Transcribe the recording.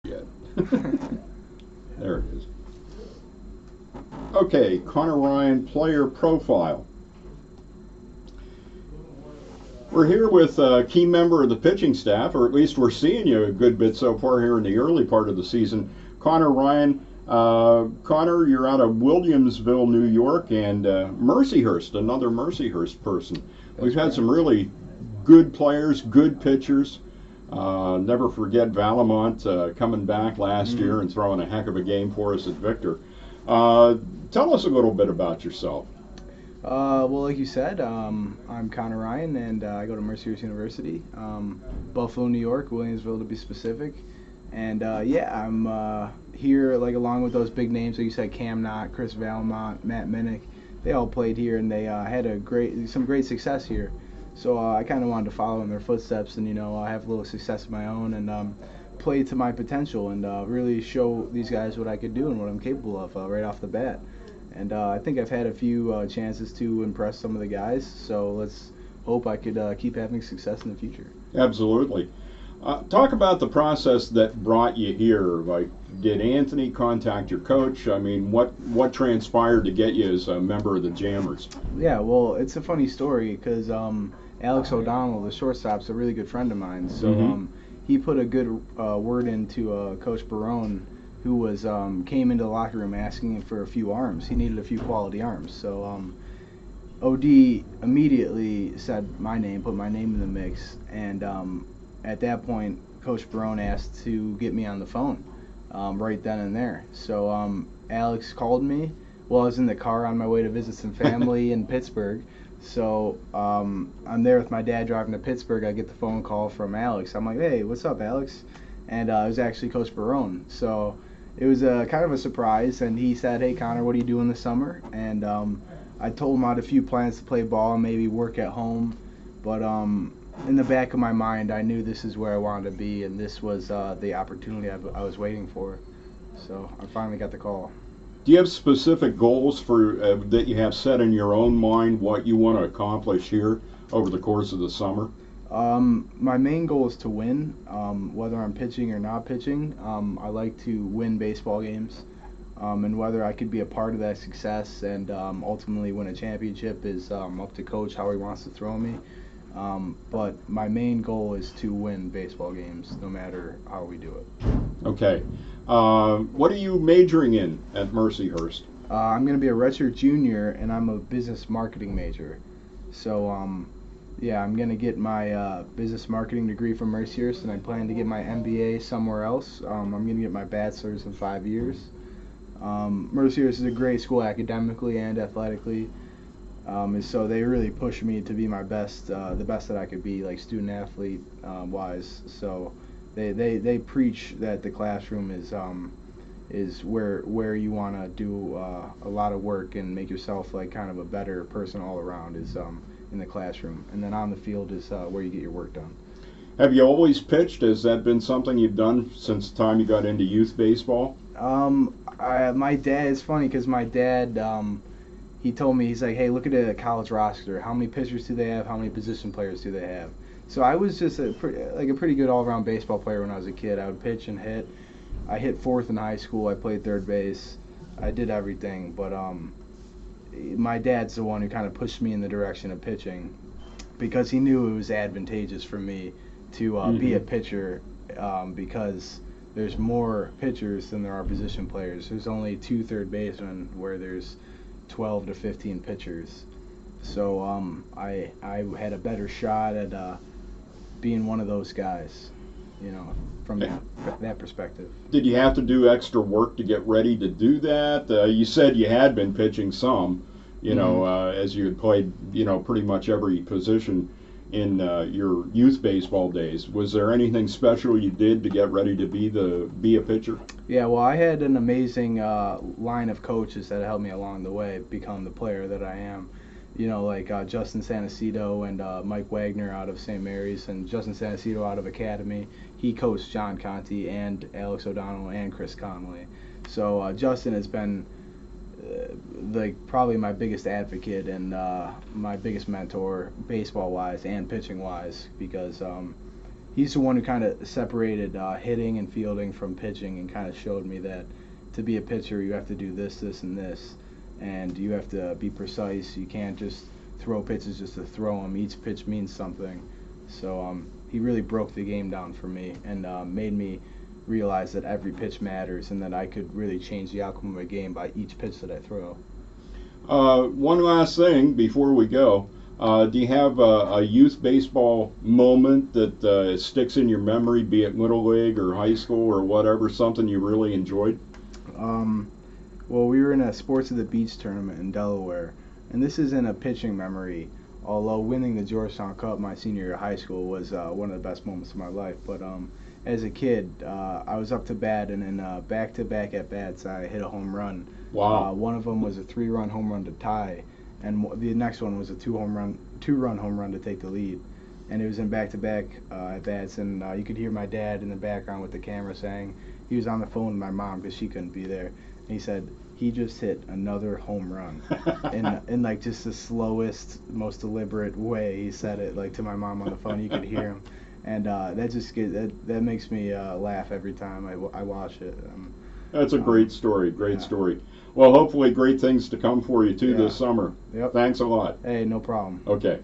yet. There it is. Okay, Connor Ryan player profile. We're here with a key member of the pitching staff, or at least we're seeing you a good bit so far here in the early part of the season. Connor Ryan. Connor, you're out of Williamsville, New York, and Mercyhurst, another Mercyhurst person. We've had some really good players, good pitchers. Never forget Valamont coming back last year and throwing a heck of a game for us at Victor. Tell us a little bit about yourself. Well, like you said, I'm Connor Ryan, and I go to Mercyhurst University, Buffalo, New York, Williamsville to be specific. And yeah, I'm here like along with those big names, like you said, Cam Knott, Chris Valmont, Matt Minnick. They all played here, and they had some great success here. So I kind of wanted to follow in their footsteps, and have a little success of my own, and play to my potential, and really show these guys what I could do and what I'm capable of right off the bat. And I think I've had a few chances to impress some of the guys, so let's hope I could keep having success in the future. Absolutely. Talk about the process that brought you here. Like, did Anthony contact your coach? I mean, what transpired to get you as a member of the Jammers? Yeah, well, it's a funny story because Alex O'Donnell, the shortstop's a really good friend of mine. So he put a good word into Coach Barone, who was came into the locker room asking for a few arms. He needed a few quality arms. So OD immediately said my name, put my name in the mix, and at that point, Coach Barone asked to get me on the phone right then and there. So Alex called me while I was in the car on my way to visit some family in Pittsburgh. So I'm there with my dad driving to Pittsburgh. I get the phone call from Alex. I'm like, hey, what's up, Alex? And it was actually Coach Barone. So it was kind of a surprise. And he said, hey, Connor, what are you doing this summer? And I told him I had a few plans to play ball and maybe work at home. But in the back of my mind, I knew this is where I wanted to be, and this was the opportunity I was waiting for. So I finally got the call. Do you have specific goals for that you have set in your own mind what you want to accomplish here over the course of the summer? My main goal is to win, whether I'm pitching or not pitching. I like to win baseball games, and whether I could be a part of that success and ultimately win a championship is up to Coach how he wants to throw me. But my main goal is to win baseball games, no matter how we do it. Okay. What are you majoring in at Mercyhurst? I'm going to be a redshirt junior, and I'm a business marketing major. So, yeah, I'm going to get my business marketing degree from Mercyhurst, and I plan to get my MBA somewhere else. I'm going to get my bachelor's in 5 years. Mercyhurst is a great school academically and athletically. And so they really push me to be my best, the best that I could be, like student athlete wise. So they preach that the classroom is where you want to do a lot of work and make yourself like kind of a better person all around is in the classroom, and then on the field is where you get your work done. Have you always pitched? Has that been something you've done since the time you got into youth baseball? My dad. It's funny because my dad. He told me, he's like, hey, look at a college roster. How many pitchers do they have? How many position players do they have? So I was just a pretty good all-around baseball player when I was a kid. I would pitch and hit. I hit fourth in high school. I played third base. I did everything. But my dad's the one who kind of pushed me in the direction of pitching because he knew it was advantageous for me to be a pitcher because there's more pitchers than there are position players. There's only 2 third basemen where there's 12 to 15 pitchers. So I had a better shot at being one of those guys, from that perspective. Did you have to do extra work to get ready to do that? You said you had been pitching some, as you had played, pretty much every position in your youth baseball days. Was there anything special you did to get ready to be a pitcher? Yeah, well, I had an amazing line of coaches that helped me along the way become the player that I am. Like Justin Sanacito and Mike Wagner out of St. Mary's, and Justin Sanacito out of Academy. He coached John Conti and Alex O'Donnell and Chris Conley. So Justin has been probably my biggest advocate and my biggest mentor baseball wise and pitching wise because he's the one who kind of separated hitting and fielding from pitching, and kind of showed me that to be a pitcher you have to do this, this, and this, and you have to be precise. You can't just throw pitches just to throw them. Each pitch means something. So he really broke the game down for me, and made me realize that every pitch matters, and that I could really change the outcome of my game by each pitch that I throw. One last thing before we go. Do you have a youth baseball moment that sticks in your memory, be it Little League or high school or whatever, something you really enjoyed? Well, we were in a Sports of the Beach tournament in Delaware, and this isn't a pitching memory, although winning the Georgetown Cup my senior year of high school was one of the best moments of my life. But as a kid, I was up to bat, and in back-to-back at-bats, I hit a home run. Wow. One of them was a 3-run home run to tie, and the next one was a two-run home run to take the lead. And it was in back-to-back at-bats, and you could hear my dad in the background with the camera saying he was on the phone with my mom because she couldn't be there. And he said, he just hit another home run. in like just the slowest, most deliberate way he said it, like to my mom on the phone. You could hear him. And that makes me laugh every time I watch it. That's a great story, great story. Well, hopefully great things to come for you too this summer. Yep. Thanks a lot. Hey, no problem. Okay.